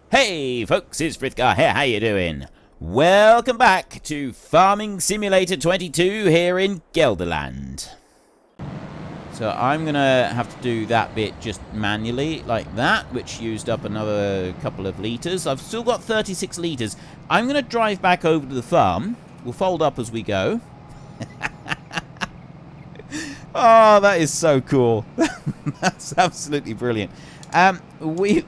Hey folks, it's Frithgar here, how you doing? Welcome back to Farming Simulator 22 here in Gelderland. So I'm going to have to do that bit just manually like that, which used up another couple of litres. I've still got 36 litres. I'm going to drive back over to the farm. We'll fold up as we go. Oh, that is so cool. That's absolutely brilliant. We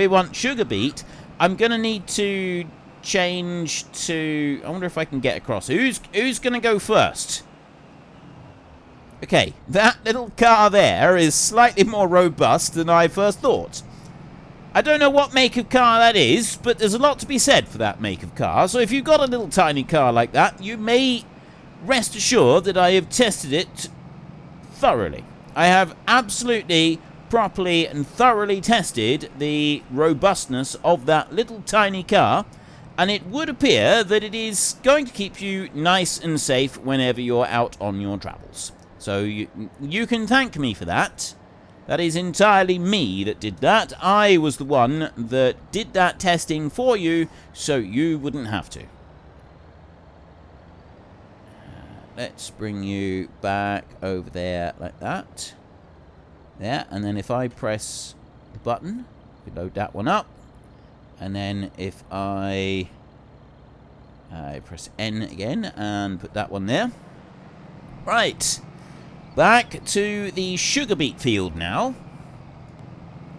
want sugar beet. I'm going to need to change to... I wonder if I can get across. Who's going to go first? Okay, that little car there is slightly more robust than I first thought. I don't know what make of car that is, but there's a lot to be said for that make of car. So if you've got a little tiny car like that, you may rest assured that I have tested it thoroughly. I have absolutely, properly and thoroughly tested the robustness of that little tiny car, and it would appear that it is going to keep you nice and safe whenever you're out on your travels. So you can thank me for that. That is entirely me that did that. I was the one that did that testing for you, so you wouldn't have to. Let's bring you back over there like that. There, and then if I press the button, we load that one up. And then if I press N again and put that one there. Right. Back to the sugar beet field now.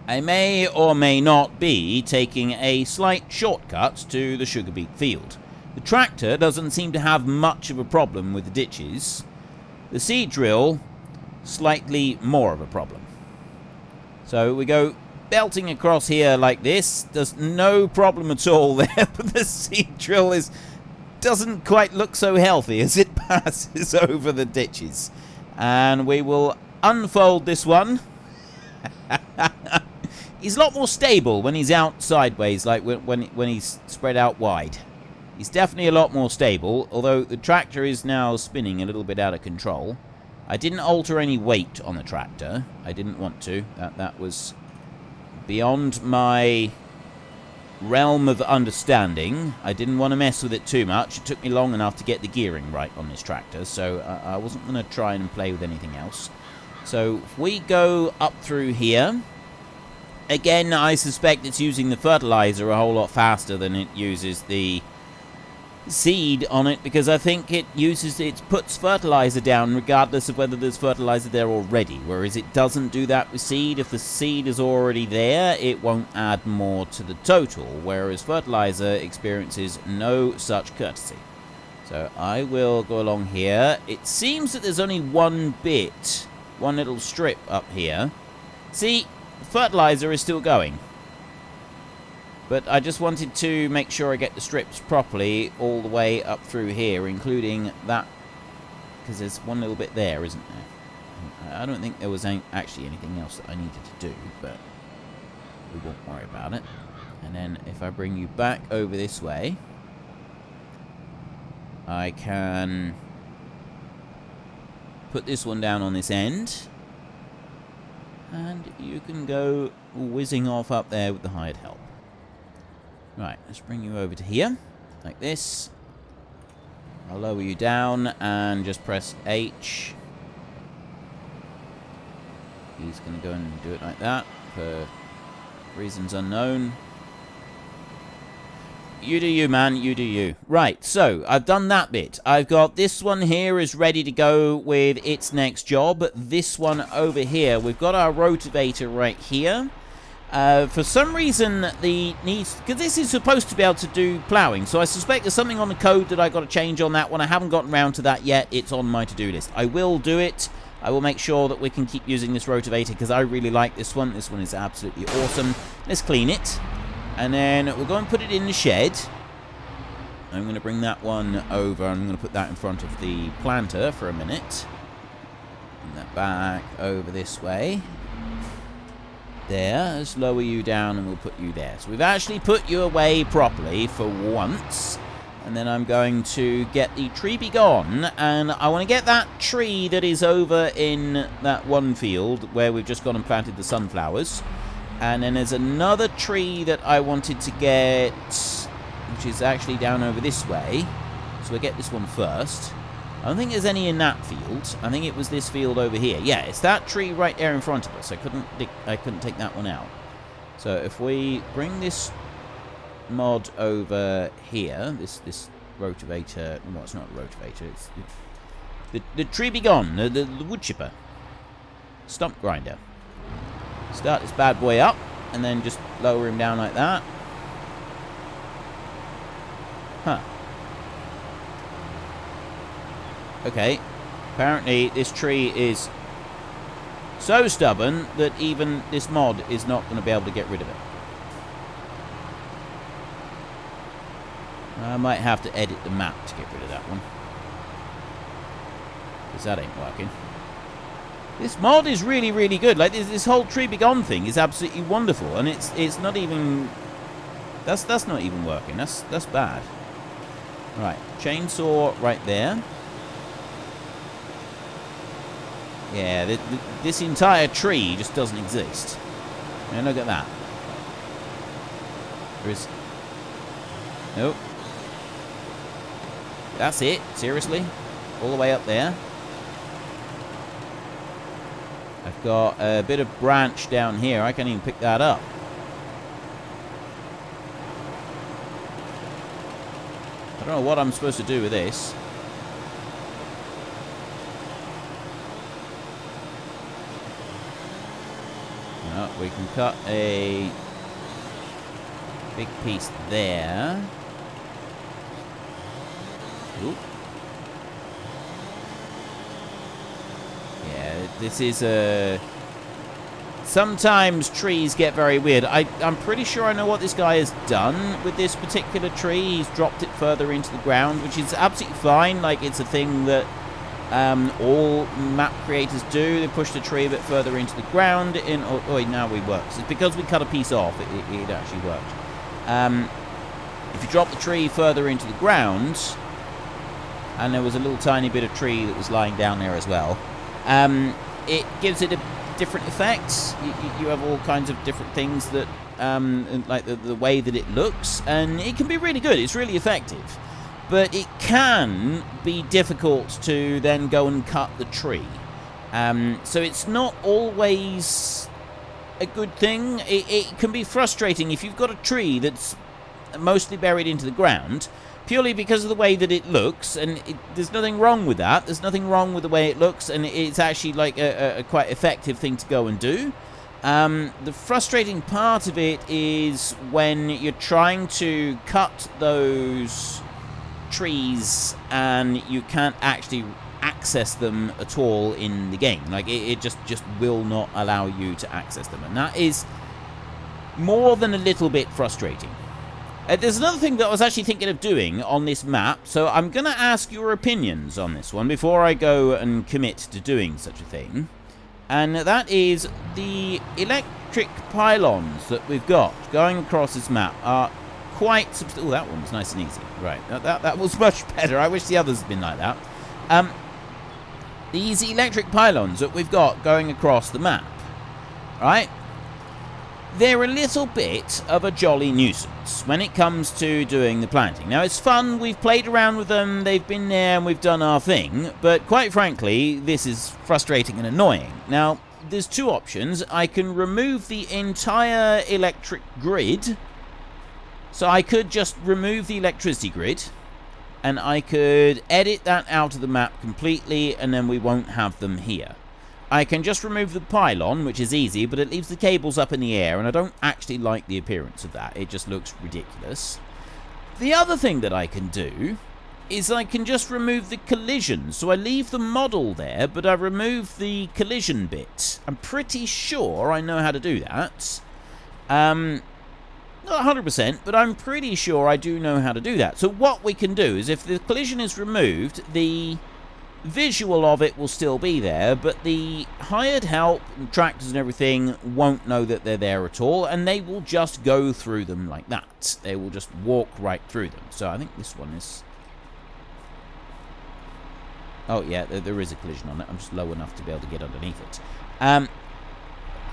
I may or may not be taking a slight shortcut to the sugar beet field. The tractor doesn't seem to have much of a problem with the ditches. The seed drill, slightly more of a problem. So we go belting across here like this. There's no problem at all there, but the seed drill doesn't quite look so healthy as it passes over the ditches. And we will unfold this one. He's a lot more stable when he's out sideways, like when he's spread out wide. He's definitely a lot more stable, although the tractor is now spinning a little bit out of control. I didn't alter any weight on the tractor. I didn't want to. That was beyond my realm of understanding. I didn't want to mess with it too much. It took me long enough to get the gearing right on this tractor, so I wasn't going to try and play with anything else. So if we go up through here, again, I suspect it's using the fertilizer a whole lot faster than it uses the seed on it, because I think it puts fertilizer down regardless of whether there's fertilizer there already, whereas it doesn't do that with seed. If the seed is already there, it won't add more to the total, whereas fertilizer experiences no such courtesy. So I will go along here. It seems that there's only one little strip up here. See, fertilizer is still going. But I just wanted to make sure I get the strips properly all the way up through here, including that, because there's one little bit there, isn't there? I don't think there was actually anything else that I needed to do, but we won't worry about it. And then if I bring you back over this way, I can put this one down on this end, and you can go whizzing off up there with the hired help. Right, let's bring you over to here, like this. I'll lower you down and just press H. He's going to go and do it like that, for reasons unknown. You do you, man, you do you. Right, so, I've done that bit. I've got this one here is ready to go with its next job. This one over here, we've got our rotavator right here. For some reason, because this is supposed to be able to do ploughing, so I suspect there's something on the code that I got to change on that one. I haven't gotten around to that yet. It's on my to-do list. I will do it. I will make sure that we can keep using this rotavator, because I really like this one. This one is absolutely awesome. Let's clean it, and then we'll go and put it in the shed. I'm going to bring that one over. I'm going to put that in front of the planter for a minute. Bring that back over this way. There, let's lower you down and we'll put you there. So we've actually put you away properly for once. And then I'm going to get the tree be gone. And I want to get that tree that is over in that one field where we've just gone and planted the sunflowers. And then there's another tree that I wanted to get, which is actually down over this way. So we'll get this one first. I don't think there's any in that field. I think it was this field over here. Yeah, it's that tree right there in front of us. I couldn't take that one out. So if we bring this mod over here, this rotavator, well, it's not a rotavator, it's the tree be gone, the wood chipper, stump grinder. Start this bad boy up, and then just lower him down like that. Huh. Okay, apparently this tree is so stubborn that even this mod is not going to be able to get rid of it. I might have to edit the map to get rid of that one, because that ain't working. This mod is really, really good. Like, this whole tree be gone thing is absolutely wonderful, and it's not even... That's not even working. That's bad. Right, chainsaw right there. Yeah, this entire tree just doesn't exist. And look at that. There is... Nope. That's it, seriously? All the way up there. I've got a bit of branch down here. I can't even pick that up. I don't know what I'm supposed to do with this. No, we can cut a big piece there. Ooh. Yeah, this is a... Sometimes trees get very weird. I'm pretty sure I know what this guy has done with this particular tree. He's dropped it further into the ground, which is absolutely fine. Like, it's a thing that all map creators do. They push the tree a bit further into the ground. Now we work. It's because we cut a piece off, it actually worked. If you drop the tree further into the ground, and there was a little tiny bit of tree that was lying down there as well, it gives it a different effects. You have all kinds of different things that, like the way that it looks, and it can be really good. It's really effective, but it can be difficult to then go and cut the tree. So it's not always a good thing. It can be frustrating if you've got a tree that's mostly buried into the ground, purely because of the way that it looks, and there's nothing wrong with that. There's nothing wrong with the way it looks, and it's actually like a quite effective thing to go and do. The frustrating part of it is when you're trying to cut those trees and you can't actually access them at all in the game. Like, it just will not allow you to access them, and that is more than a little bit frustrating. There's another thing that I was actually thinking of doing on this map, so I'm going to ask your opinions on this one before I go and commit to doing such a thing. And that is the electric pylons that we've got going across this map are quite... Oh, that one was nice and easy. Right, that was much better. I wish the others had been like that. These electric pylons that we've got going across the map, right? They're a little bit of a jolly nuisance when it comes to doing the planting. Now, it's fun, we've played around with them, they've been there and we've done our thing, but quite frankly, this is frustrating and annoying. Now, there's two options. I can remove the entire electric grid, so I could just remove the electricity grid, and I could edit that out of the map completely, and then we won't have them here. I can just remove the pylon, which is easy, but it leaves the cables up in the air, and I don't actually like the appearance of that. It just looks ridiculous. The other thing that I can do is I can just remove the collision. So I leave the model there, but I remove the collision bit. I'm pretty sure I know how to do that. Not 100%, but I'm pretty sure I do know how to do that. So what we can do is, if the collision is removed, the visual of it will still be there, but the hired help and tractors and everything won't know that they're there at all, and they will just go through them like that. They will just walk right through them. So I think this one is... Oh yeah, there is a collision on it. I'm just low enough to be able to get underneath it.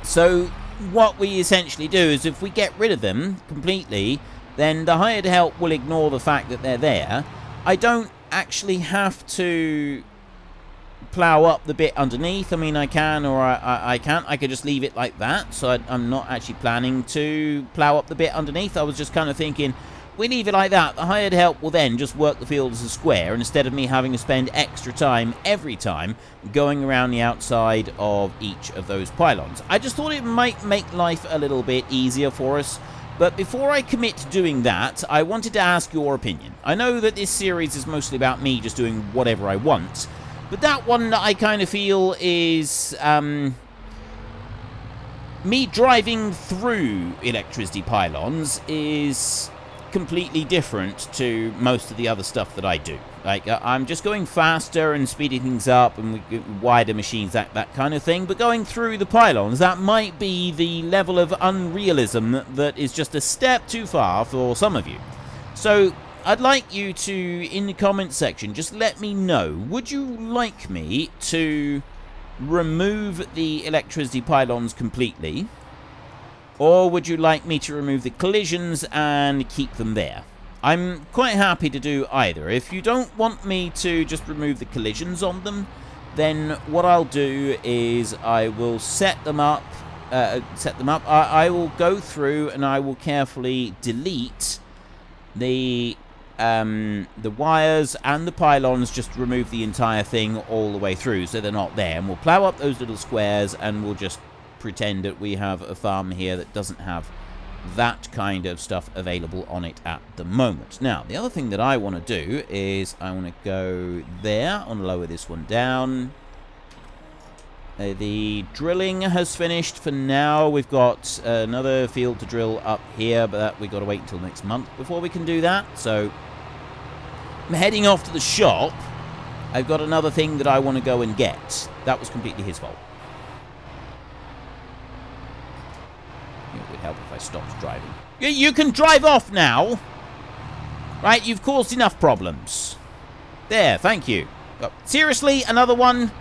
So what we essentially do is if we get rid of them completely, then the hired help will ignore the fact that they're there. I don't actually have to plough up the bit underneath. I mean, I can or I can't. I could just leave it like that. So I'm not actually planning to plough up the bit underneath. I was just kind of thinking, we leave it like that. The hired help will then just work the field as a square, and instead of me having to spend extra time every time going around the outside of each of those pylons. I just thought it might make life a little bit easier for us. But before I commit to doing that, I wanted to ask your opinion. I know that this series is mostly about me just doing whatever I want, but that one I kind of feel is me driving through electricity pylons is completely different to most of the other stuff that I do. Like, I'm just going faster and speeding things up and wider machines, that kind of thing. But going through the pylons, that might be the level of unrealism that is just a step too far for some of you. So I'd like you to, in the comment section, just let me know, would you like me to remove the electricity pylons completely? Or would you like me to remove the collisions and keep them there? I'm quite happy to do either. If you don't want me to just remove the collisions on them, then what I'll do is I will set them up. I will go through and I will carefully delete the wires and the pylons, just remove the entire thing all the way through so they're not there. And we'll plow up those little squares and we'll just pretend that we have a farm here that doesn't have that kind of stuff available on it at the moment. Now, the other thing that I want to do is I want to go there. I want to lower this one down. The drilling has finished for now. We've got another field to drill up here, but we've got to wait until next month before we can do that. So I'm heading off to the shop. I've got another thing that I want to go and get. That was completely his fault. It would help if I stopped driving. You can drive off now! Right, you've caused enough problems. There, thank you. Seriously, another one?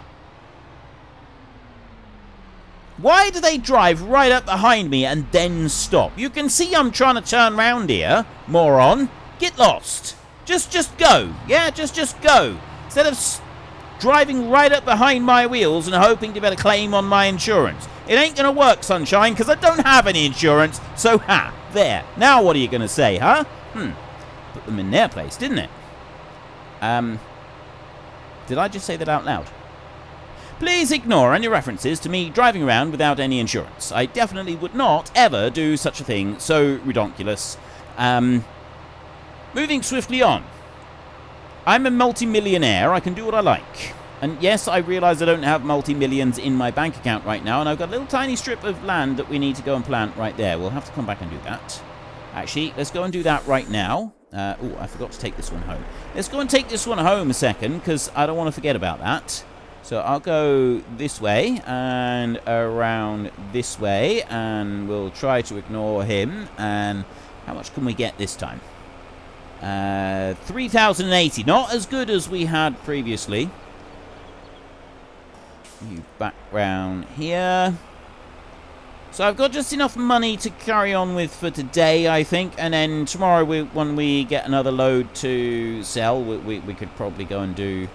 Why do they drive right up behind me and then stop? You can see I'm trying to turn round here, moron. Get lost. Just go. Yeah, just go. Instead of driving right up behind my wheels and hoping to get a claim on my insurance. It ain't gonna work, sunshine, because I don't have any insurance, so there. Now what are you gonna say, huh? Put them in their place, didn't it? Did I just say that out loud? Please ignore any references to me driving around without any insurance. I definitely would not ever do such a thing so redonkulous. Moving swiftly on. I'm a multi-millionaire. I can do what I like. And yes, I realise I don't have multi-millions in my bank account right now, and I've got a little tiny strip of land that we need to go and plant right there. We'll have to come back and do that. Actually, let's go and do that right now. Oh, I forgot to take this one home. Let's go and take this one home a second, because I don't want to forget about that. So I'll go this way and around this way, and we'll try to ignore him. And how much can we get this time? 3,080. Not as good as we had previously. You back round here. So I've got just enough money to carry on with for today, I think. And then tomorrow, when we get another load to sell, we could probably go and do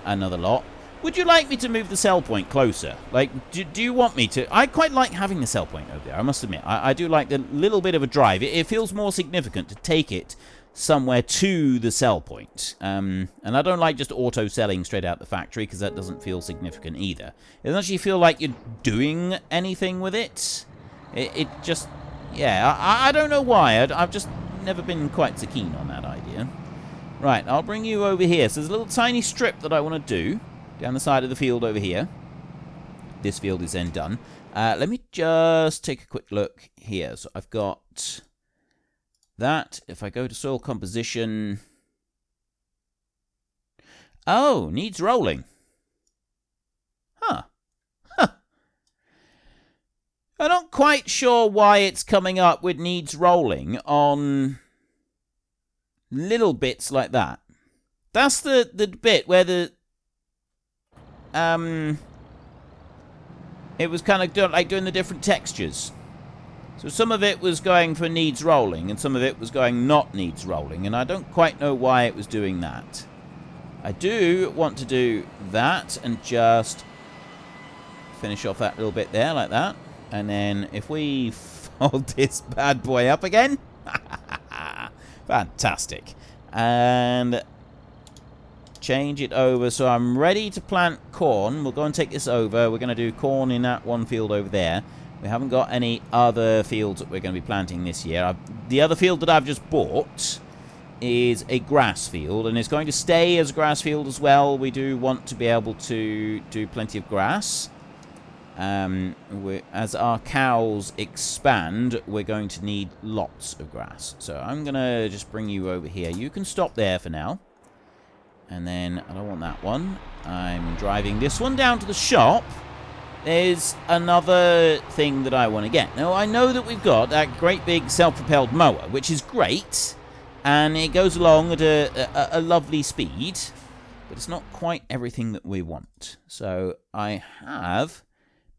another lot. Would you like me to move the sell point closer? Like, do you want me to? I quite like having the sell point over there, I must admit. I do like the little bit of a drive. It feels more significant to take it somewhere to the sell point. And I don't like just auto-selling straight out the factory, because that doesn't feel significant either. It doesn't actually feel like you're doing anything with it. It just... yeah, I don't know why. I've just never been quite so keen on that idea. Right, I'll bring you over here. So there's a little tiny strip that I want to do down the side of the field over here. This field is then done. Let me just take a quick look here. So I've got that. If I go to soil composition... oh, needs rolling. Huh. I'm not quite sure why it's coming up with needs rolling on little bits like that. That's the bit where the... it was kind of like doing the different textures. So some of it was going for needs rolling, and some of it was going not needs rolling, and I don't quite know why it was doing that. I do want to do that and just finish off that little bit there like that. And then if we fold this bad boy up again. Fantastic. And change it over so I'm ready to plant corn. We'll go and take this over. We're going to do corn in that one field over there. We haven't got any other fields that we're going to be planting this year. The other field that I've just bought is a grass field, and it's going to stay as a grass field as well. We do want to be able to do plenty of grass. As our cows expand, we're going to need lots of grass. So I'm going to just bring you over here. You can stop there for now. And then I don't want that one. I'm driving this one down to the shop. There's another thing that I want to get. Now, I know that we've got that great big self-propelled mower, which is great. And it goes along at a lovely speed. But it's not quite everything that we want. So I have,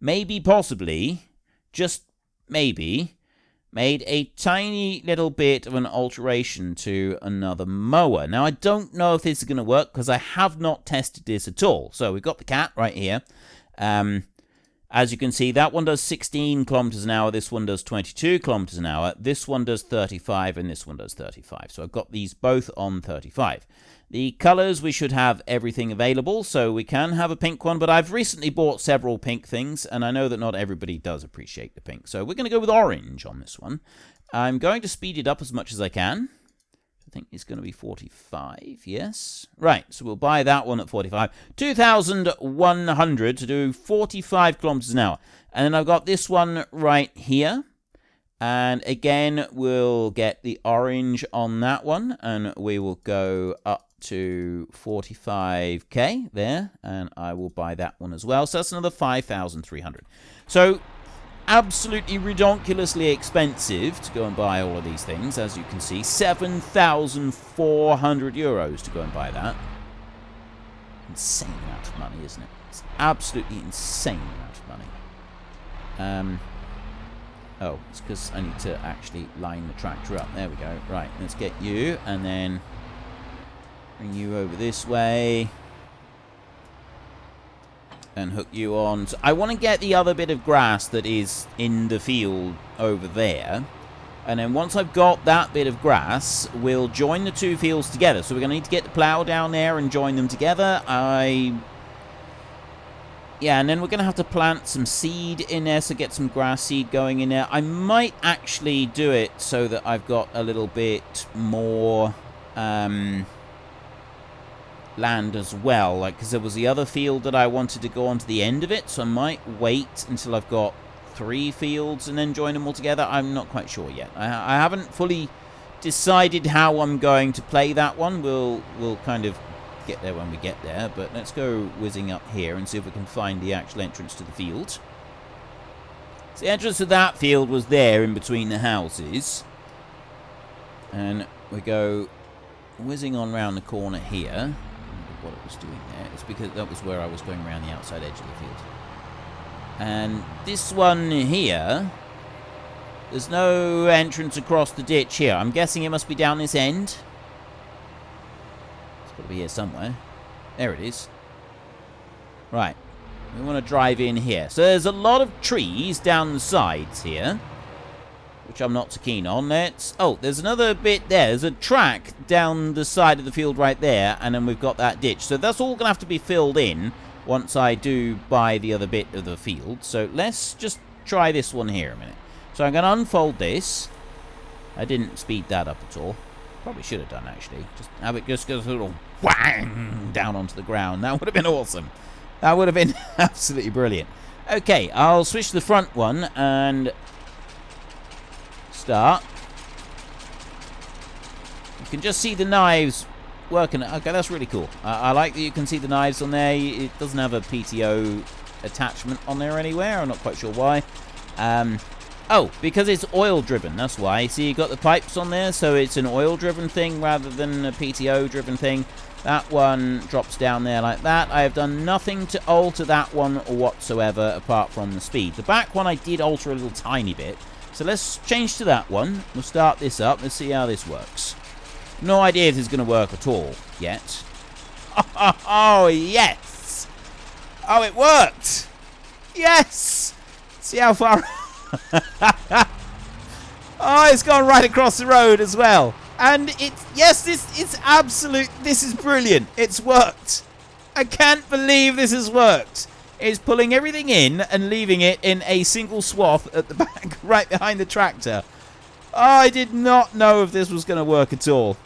maybe possibly, just maybe, made a tiny little bit of an alteration to another mower. Now, I don't know if this is going to work because I have not tested this at all. So we've got the cat right here. As you can see, that one does 16 kilometers an hour. This one does 22 kilometers an hour. This one does 35, and this one does 35. So I've got these both on 35. The colors, we should have everything available, so we can have a pink one. But I've recently bought several pink things, and I know that not everybody does appreciate the pink. So we're going to go with orange on this one. I'm going to speed it up as much as I can. I think it's going to be 45, yes. Right, so we'll buy that one at 45. 2,100 to do 45 kilometers an hour. And then I've got this one right here. And again, we'll get the orange on that one. And we will go up to 45k there. And I will buy that one as well. So that's another 5,300. So absolutely redonkulously expensive to go and buy all of these things, as you can see. 7,400 euros to go and buy that. Insane amount of money, isn't it? It's absolutely insane amount of money. Oh, it's because I need to actually line the tractor up. There we go. Right, let's get you, and then bring you over this way. And hook you on. So I want to get the other bit of grass that is in the field over there. And then once I've got that bit of grass, we'll join the two fields together. So we're going to need to get the plow down there and join them together. Yeah, and then we're going to have to plant some seed in there, so get some grass seed going in there. I might actually do it so that I've got a little bit more land as well, like, because there was the other field that I wanted to go on to the end of it, so I might wait until I've got 3 fields and then join them all together. I'm not quite sure yet. I haven't fully decided how I'm going to play that one. We'll kind of get there when we get there, but let's go whizzing up here and see if we can find the actual entrance to the field. So the entrance to that field was there in between the houses, and we go whizzing on round the corner here. What it was doing there. It's because that was where I was going around the outside edge of the field. And this one here, there's no entrance across the ditch here. I'm guessing it must be down this end. It's got to be here somewhere. There it is. Right. We want to drive in here. So there's a lot of trees down the sides here, which I'm not so keen on. Oh, there's another bit there. There's a track down the side of the field right there, and then we've got that ditch. So that's all going to have to be filled in once I do buy the other bit of the field. So let's just try this one here a minute. So I'm going to unfold this. I didn't speed that up at all. Probably should have done, actually. Just have it just go a little whang down onto the ground. That would have been awesome. That would have been absolutely brilliant. Okay, I'll switch to the front one and start. You can just see the knives working. Okay, that's really cool. I like that you can see the knives on there. It doesn't have a PTO attachment on there anywhere. I'm not quite sure why. Oh, because it's oil-driven, that's why. See, you got the pipes on there, so it's an oil-driven thing rather than a PTO-driven thing. That one drops down there like that. I have done nothing to alter that one whatsoever apart from the speed. The back one I did alter a little tiny bit. So let's change to that one. We'll start this up. Let's see how this works. No idea if this is going to work at all yet. Oh, yes! Oh, it worked! Yes! See how far... Oh, it's gone right across the road as well. And it's... Yes, this is brilliant. It's worked. I can't believe this has worked. It's pulling everything in and leaving it in a single swath at the back, right behind the tractor. Oh, I did not know if this was going to work at all.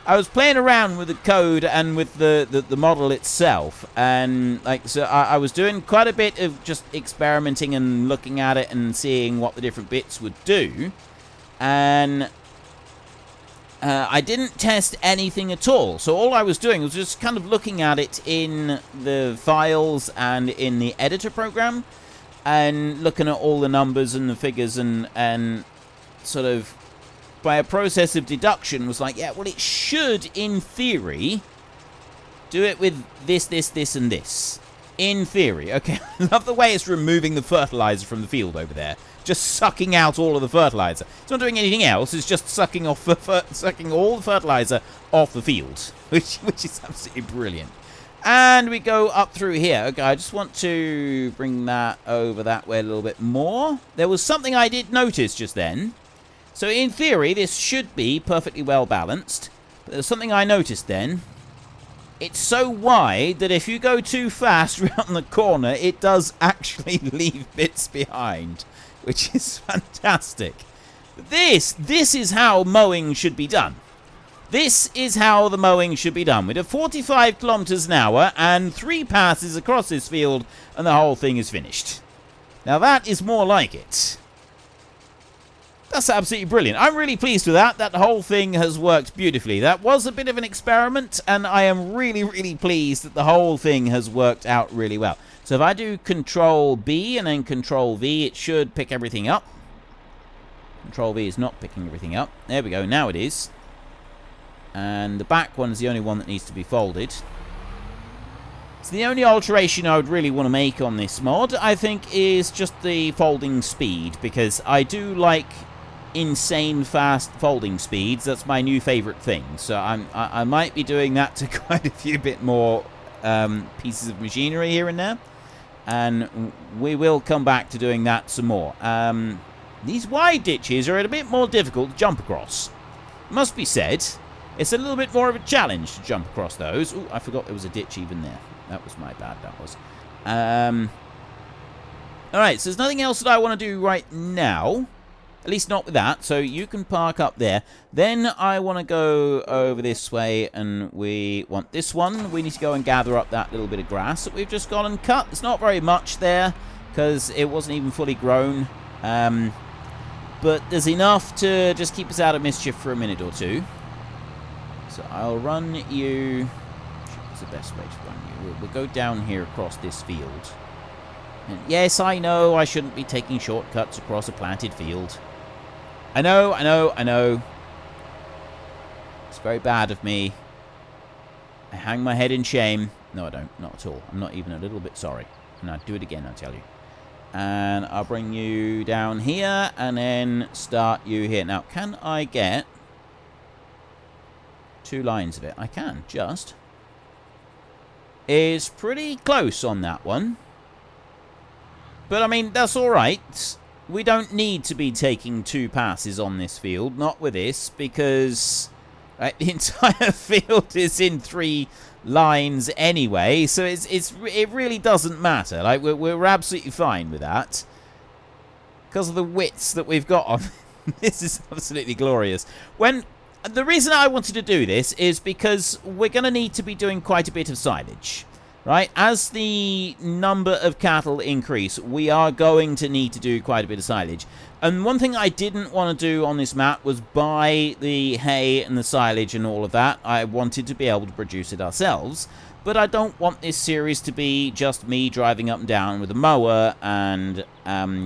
I was playing around with the code and with the model itself, and so I was doing quite a bit of just experimenting and looking at it and seeing what the different bits would do, and I didn't test anything at all. So all I was doing was just kind of looking at it in the files and in the editor program, and looking at all the numbers and the figures and sort of, by a process of deduction, was like, yeah, well, it should, in theory, do it with this, this, this, and this. In theory. Okay, I love the way it's removing the fertilizer from the field over there. Just sucking out all of the fertilizer. It's not doing anything else. It's just sucking off sucking all the fertilizer off the field, which is absolutely brilliant. And we go up through here. Okay, I just want to bring that over that way a little bit more. There was something I did notice just then. So in theory, this should be perfectly well balanced. But there's something I noticed then. It's so wide that if you go too fast around the corner, it does actually leave bits behind, which is fantastic. This is how mowing should be done. This is how the mowing should be done. With a 45 kilometers an hour and 3 passes across this field, and the whole thing is finished. Now that is more like it. That's absolutely brilliant. I'm really pleased with that. That whole thing has worked beautifully. That was a bit of an experiment, and I am really, really pleased that the whole thing has worked out really well. So if I do Control B and then Control V, it should pick everything up. Control V is not picking everything up. There we go. Now it is. And the back one is the only one that needs to be folded. So the only alteration I would really want to make on this mod, I think, is just the folding speed, because I do like insane fast folding speeds. That's my new favorite thing. So I might be doing that to quite a few bit more pieces of machinery here and there, and we will come back to doing that some more. These wide ditches are a bit more difficult to jump across, must be said. It's a little bit more of a challenge to jump across those. Ooh, I forgot there was a ditch even there. That was my bad, that was. Alright, so there's nothing else that I want to do right now. At least not with that. So you can park up there. Then I want to go over this way, and we want this one. We need to go and gather up that little bit of grass that we've just gone and cut. There's not very much there, because it wasn't even fully grown. But there's enough to just keep us out of mischief for a minute or two. So I'll run you... What's the best way to run you? We'll go down here across this field. And yes, I know I shouldn't be taking shortcuts across a planted field. I know. It's very bad of me. I hang my head in shame. No, I don't. Not at all. I'm not even a little bit sorry. And I'll do it again, I tell you. And I'll bring you down here and then start you here. Now, can I get 2 lines of it? I can, just. Is pretty close on that one. But, I mean, that's alright. We don't need to be taking 2 passes on this field. Not with this, because the entire field is in 3 lines anyway. So it really doesn't matter. Like, we're absolutely fine with that. Because of the widths that we've got on. This is absolutely glorious. The reason I wanted to do this is because we're going to need to be doing quite a bit of silage, right? As the number of cattle increase, we are going to need to do quite a bit of silage. And one thing I didn't want to do on this map was buy the hay and the silage and all of that. I wanted to be able to produce it ourselves. but I don't want this series to be just me driving up and down with a mower and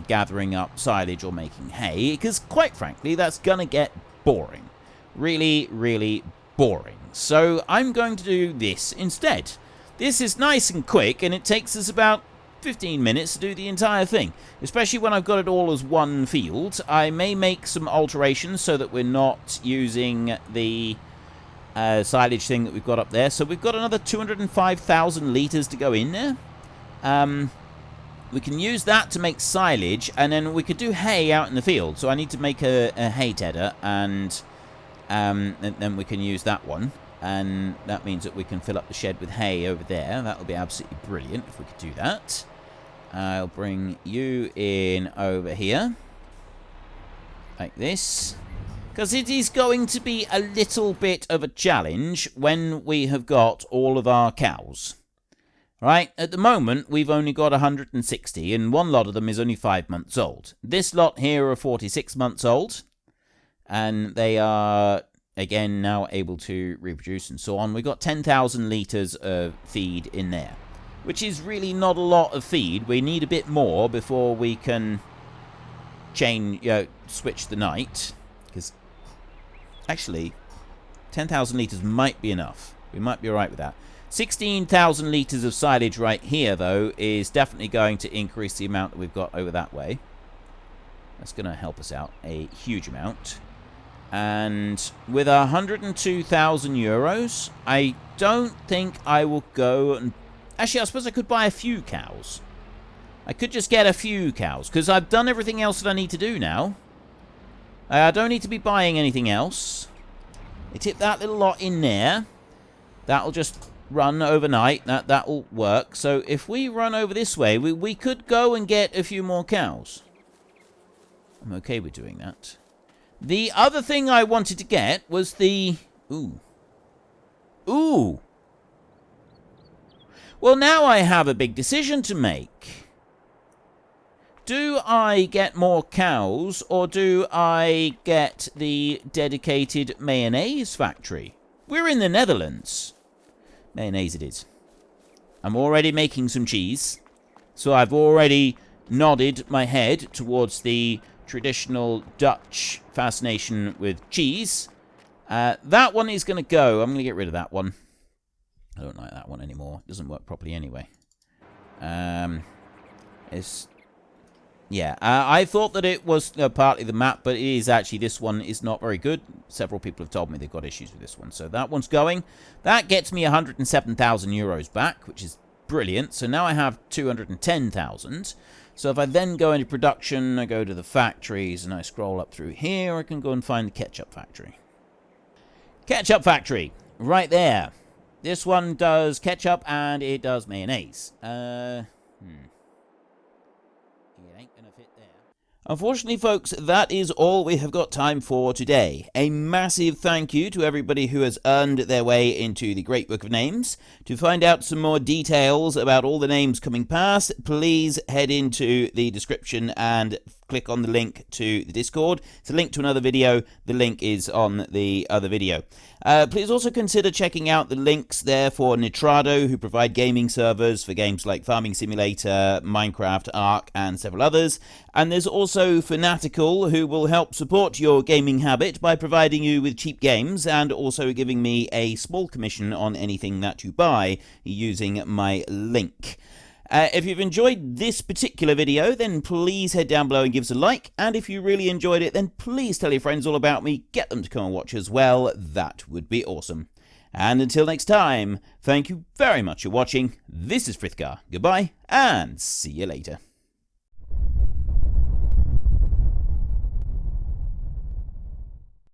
gathering up silage or making hay, because quite frankly, that's going to get boring. Really, really boring. So I'm going to do this instead. This is nice and quick, and it takes us about 15 minutes to do the entire thing, especially when I've got it all as one field. I may make some alterations so that we're not using the silage thing that we've got up there. So we've got another 205,000 litres to go in there. We can use that to make silage, and then we could do hay out in the field. So I need to make a hay tedder, and then we can use that one. And that means that we can fill up the shed with hay over there. That would be absolutely brilliant if we could do that. I'll bring you in over here. Like this. Because it is going to be a little bit of a challenge when we have got all of our cows. Right? At the moment, we've only got 160, and one lot of them is only 5 months old. This lot here are 46 months old. And they are, again, now able to reproduce and so on. We've got 10,000 litres of feed in there, which is really not a lot of feed. We need a bit more before we can switch the night. Because, actually, 10,000 litres might be enough. We might be alright with that. 16,000 litres of silage right here, though, is definitely going to increase the amount that we've got over that way. That's going to help us out a huge amount. And with 102,000 euros, I don't think I will go and... Actually, I suppose I could buy a few cows. I could just get a few cows, because I've done everything else that I need to do now. I don't need to be buying anything else. I tip that little lot in there. That'll just run overnight. That'll work. So if we run over this way, we could go and get a few more cows. I'm okay with doing that. The other thing I wanted to get was the... Ooh. Ooh. Well, now I have a big decision to make. Do I get more cows, or do I get the dedicated mayonnaise factory? We're in the Netherlands. Mayonnaise it is. I'm already making some cheese. So I've already nodded my head towards the traditional Dutch fascination with cheese. That one is going to go. I'm going to get rid of that one. I don't like that one anymore. It doesn't work properly anyway. I thought that it was partly the map, but it is actually, this one is not very good. Several people have told me they've got issues with this one. So that one's going. That gets me 107,000 euros back, which is brilliant. So now I have 210,000. So if I then go into production, I go to the factories, and I scroll up through here, I can go and find the ketchup factory. Ketchup factory, right there. This one does ketchup, and it does mayonnaise. It ain't gonna fit there. Unfortunately, folks, that is all we have got time for today. A massive thank you to everybody who has earned their way into the Great Book of Names. To find out some more details about all the names coming past, please head into the description and click on the link to the Discord. It's a link to another video. The link is on the other video. Please also consider checking out the links there for Nitrado, who provide gaming servers for games like Farming Simulator, Minecraft, Ark, and several others. And there's also Fanatical, who will help support your gaming habit by providing you with cheap games and also giving me a small commission on anything that you buy using my link. If you've enjoyed this particular video, then please head down below and give us a like. And if you really enjoyed it, then please tell your friends all about me. Get them to come and watch as well. That would be awesome. And until next time, thank you very much for watching. This is Frithgar. Goodbye, and see you later.